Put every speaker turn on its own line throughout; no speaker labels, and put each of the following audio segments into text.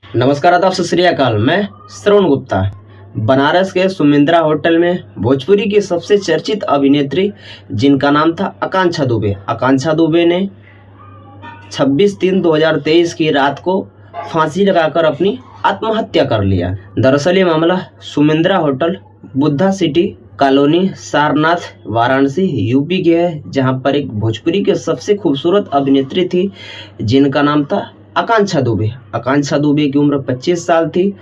नमस्कार, आदाब, सत श्री अकाल। मैं श्रवण गुप्ता। बनारस के सुमिंद्रा होटल में भोजपुरी की सबसे चर्चित अभिनेत्री जिनका नाम था आकांक्षा दुबे। आकांक्षा दुबे ने 26/3/2023 की रात को फांसी लगाकर अपनी आत्महत्या कर लिया। दरअसल ये मामला Sumindra hotel, Buddha city colony, Sarnath, Varanasi, UP के है, जहां पर एक भोजपुरी के सबसे खूबसूरत अभिनेत्री थी जिनका नाम था आकांक्षा दुबे। आकांक्षा दुबे की उम्र 25 साल थी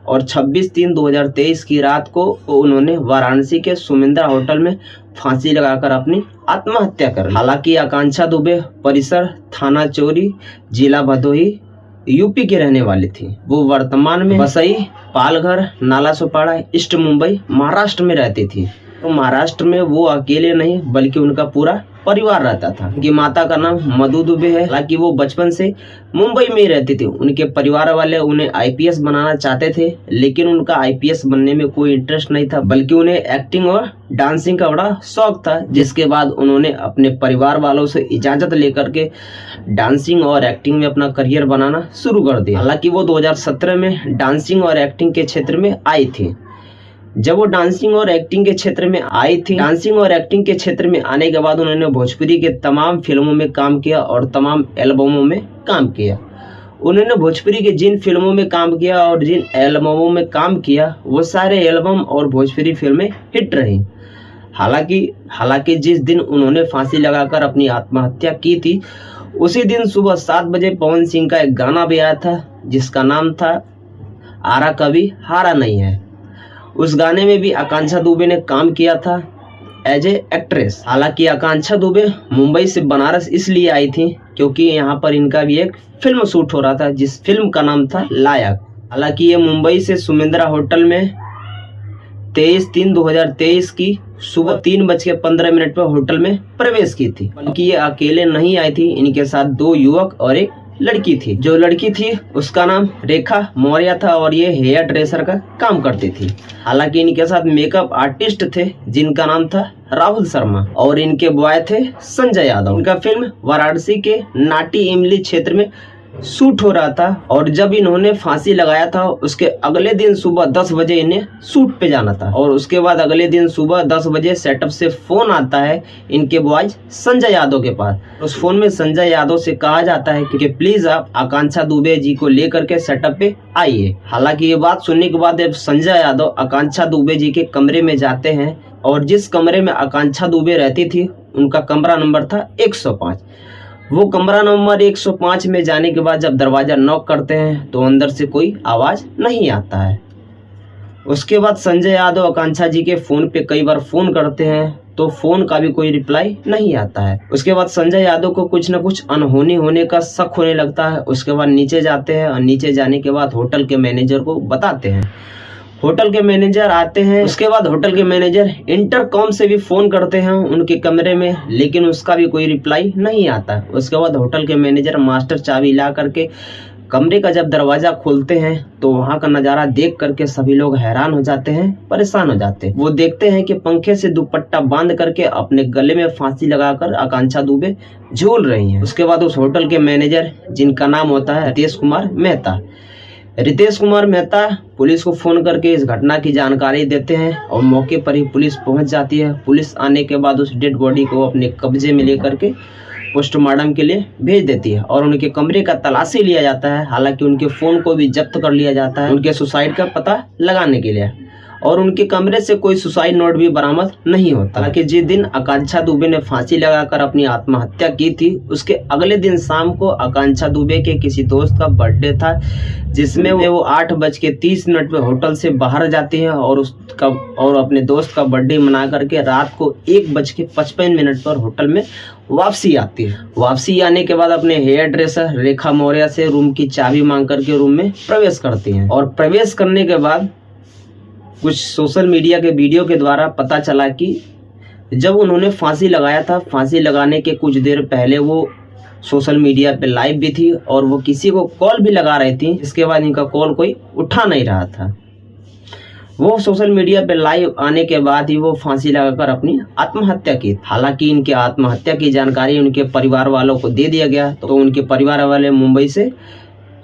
और 26/3/2023 की रात को उन्होंने वाराणसी के सुमिंद्रा होटल में फांसी लगाकर अपनी आत्महत्या कर ली। हालांकि आकांक्षा दुबे परिसर थाना चोरी, जिला भदोही, यूपी की रहने वाली थी। वो वर्तमान में बसई, पालघर, नाला सोपाड़ा, ईस्ट मुंबई, महाराष्ट्र में रहती थी। तो महाराष्ट्र में वो अकेले नहीं बल्कि उनका पूरा परिवार रहता था। उनकी माता का नाम मधु दुबे है। हालांकि वो बचपन से मुंबई में ही रहती थी। उनके परिवार वाले उन्हें आईपीएस बनाना चाहते थे, लेकिन उनका आईपीएस बनने में कोई इंटरेस्ट नहीं था, बल्कि उन्हें एक्टिंग और डांसिंग का बड़ा शौक था। जिसके बाद उन्होंने अपने परिवार वालों से इजाजत लेकर के डांसिंग और एक्टिंग में अपना करियर बनाना शुरू कर दिया। हालांकि वो 2017 में डांसिंग और एक्टिंग के क्षेत्र में आई थी। जब वो डांसिंग और एक्टिंग के क्षेत्र में आई थी, डांसिंग और एक्टिंग के क्षेत्र में आने के बाद उन्होंने भोजपुरी के तमाम फिल्मों में काम किया और तमाम एल्बमों में काम किया। उन्होंने भोजपुरी के जिन फिल्मों में काम किया और जिन एल्बमों में काम किया, वो सारे एल्बम और भोजपुरी फिल्में हिट रही। हालांकि जिस दिन उन्होंने फांसी लगाकर अपनी आत्महत्या की थी, उसी दिन सुबह 7 बजे पवन सिंह का एक गाना भी आया था जिसका नाम था आरा कभी हारा नहीं है। उस गाने में भी आकांक्षा दुबे ने काम किया था एज ए एक्ट्रेस। हालांकि आकांक्षा दुबे मुंबई से बनारस इसलिए आई थी क्योंकि यहाँ पर इनका भी एक फिल्म शूट हो रहा था, जिस फिल्म का नाम था लायक। हालांकि ये मुंबई से सुमिंद्रा होटल में 23/3/2023 की सुबह 3:15 पर होटल में प्रवेश की थी। बल्कि ये अकेले नहीं आई थी, इनके साथ 2 युवक और एक लड़की थी। जो लड़की थी उसका नाम रेखा मौर्य था और ये हेयर ड्रेसर का काम करती थी। हालांकि इनके साथ मेकअप आर्टिस्ट थे जिनका नाम था राहुल शर्मा और इनके बॉय थे संजय यादव। इनका फिल्म वाराणसी के नाटी इमली क्षेत्र में शूट हो रहा था और जब इन्होंने फांसी लगाया था उसके अगले दिन सुबह 10 बजे इन्हें शूट पे जाना था। और उसके बाद अगले दिन सुबह 10 बजे सेटअप से फोन आता है इनके बॉयज संजय यादव के पास। उस फोन में संजय यादव से कहा जाता है कि प्लीज आप आकांक्षा दुबे जी को लेकर के सेटअप पे आइए। हालांकि ये बात सुनने के बाद संजय यादव आकांक्षा दुबे जी के कमरे में जाते हैं और जिस कमरे में आकांक्षा दुबे रहती थी उनका कमरा नंबर था 105। वो कमरा नंबर 105 में जाने के बाद जब दरवाजा नॉक करते हैं तो अंदर से कोई आवाज नहीं आता है। उसके बाद संजय यादव आकांक्षा जी के फोन पे कई बार फोन करते हैं तो फोन का भी कोई रिप्लाई नहीं आता है। उसके बाद संजय यादव को कुछ न कुछ अनहोनी होने का शक होने लगता है। उसके बाद नीचे जाते हैं और नीचे जाने के बाद होटल के मैनेजर को बताते हैं। होटल के मैनेजर आते हैं। उसके बाद होटल के मैनेजर इंटरकॉम से भी फोन करते हैं उनके कमरे में, लेकिन उसका भी कोई रिप्लाई नहीं आता। उसके बाद होटल के मैनेजर मास्टर चाबी ला करके कमरे का जब दरवाजा खोलते हैं तो वहां का नजारा देख करके सभी लोग हैरान हो जाते हैं, परेशान हो जाते हैं। वो देखते हैं कि पंखे से दुपट्टा बांध करके अपने गले में फांसी लगाकर आकांक्षा दुबे झूल रही हैं। उसके बाद उस होटल के मैनेजर जिनका नाम होता है रितेश कुमार मेहता पुलिस को फोन करके इस घटना की जानकारी देते हैं और मौके पर ही पुलिस पहुंच जाती है। पुलिस आने के बाद उस डेड बॉडी को अपने कब्जे में लेकर के पोस्टमार्टम के लिए भेज देती है और उनके कमरे का तलाशी लिया जाता है। हालांकि उनके फोन को भी जब्त कर लिया जाता है उनके सुसाइड का पता लगाने के लिए, और उनके कमरे से कोई सुसाइड नोट भी बरामद नहीं होता। हालांकि जिस दिन आकांक्षा दुबे ने फांसी लगाकर अपनी आत्महत्या की थी उसके अगले दिन शाम को आकांक्षा दुबे के किसी दोस्त का बर्थडे था, जिसमें वो 8:30 पे होटल से बाहर जाती है और अपने दोस्त का बर्थडे मना करके रात को 1:55 पर होटल में वापसी आती है। वापसी आने के बाद अपने हेयर ड्रेसर रेखा मौर्य से रूम की चाबी मांग करके रूम में प्रवेश करती है। और प्रवेश करने के बाद कुछ सोशल मीडिया के वीडियो के द्वारा पता चला कि जब उन्होंने फांसी लगाया था, फांसी लगाने के कुछ देर पहले वो सोशल मीडिया पे लाइव भी थी और वो किसी को कॉल भी लगा रही थी। इसके बाद इनका कॉल कोई उठा नहीं रहा था। वो सोशल मीडिया पे लाइव आने के बाद ही वो फांसी लगाकर अपनी आत्महत्या की। हालांकि इनके आत्महत्या की जानकारी उनके परिवार वालों को दे दिया गया तो उनके परिवार वाले मुंबई से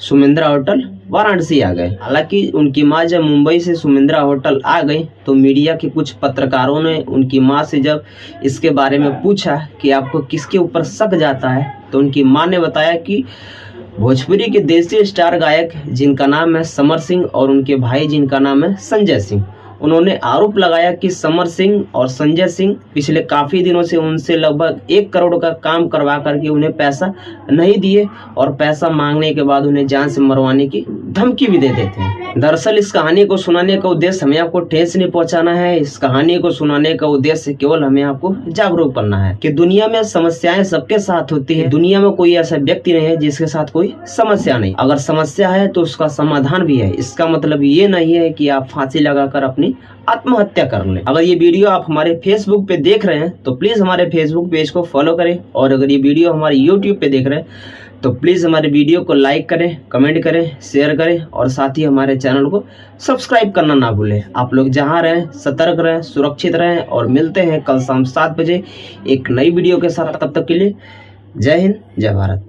सुमिंद्रा होटल वाराणसी आ गए। हालांकि उनकी मां जब मुंबई से सुमिंद्रा होटल आ गई तो मीडिया के कुछ पत्रकारों ने उनकी मां से जब इसके बारे में पूछा कि आपको किसके ऊपर शक जाता है, तो उनकी मां ने बताया कि भोजपुरी के देसी स्टार गायक जिनका नाम है समर सिंह और उनके भाई जिनका नाम है संजय सिंह। उन्होंने आरोप लगाया कि समर सिंह और संजय सिंह पिछले काफ़ी दिनों से उनसे लगभग 1 करोड़ का काम करवा करके उन्हें पैसा नहीं दिए और पैसा मांगने के बाद उन्हें जान से मरवाने की धमकी भी देते थे। दरअसल इस कहानी को सुनाने का उद्देश्य हमें आपको ठेस नहीं पहुंचाना है। इस कहानी को सुनाने का उद्देश्य केवल हमें आपको जागरूक करना है कि दुनिया में समस्याएं सबके साथ होती है। दुनिया में कोई ऐसा व्यक्ति नहीं है जिसके साथ कोई समस्या नहीं। अगर समस्या है तो उसका समाधान भी है। इसका मतलब ये नहीं है कि आप फांसी लगाकर अपनी आत्महत्या कर लें। अगर ये वीडियो आप हमारे फेसबुक पे देख रहे हैं तो प्लीज हमारे फेसबुक पेज को फॉलो करें, और अगर ये वीडियो हमारे यूट्यूब पे देख रहे हैं तो प्लीज हमारे वीडियो को लाइक करें, कमेंट करें, शेयर करें और साथ ही हमारे चैनल को सब्सक्राइब करना ना भूलें। आप लोग जहां रहें सतर्क रहें, सुरक्षित रहें और मिलते हैं कल शाम 7 बजे एक नई वीडियो के साथ। तब तक के लिए जय हिंद, जय भारत।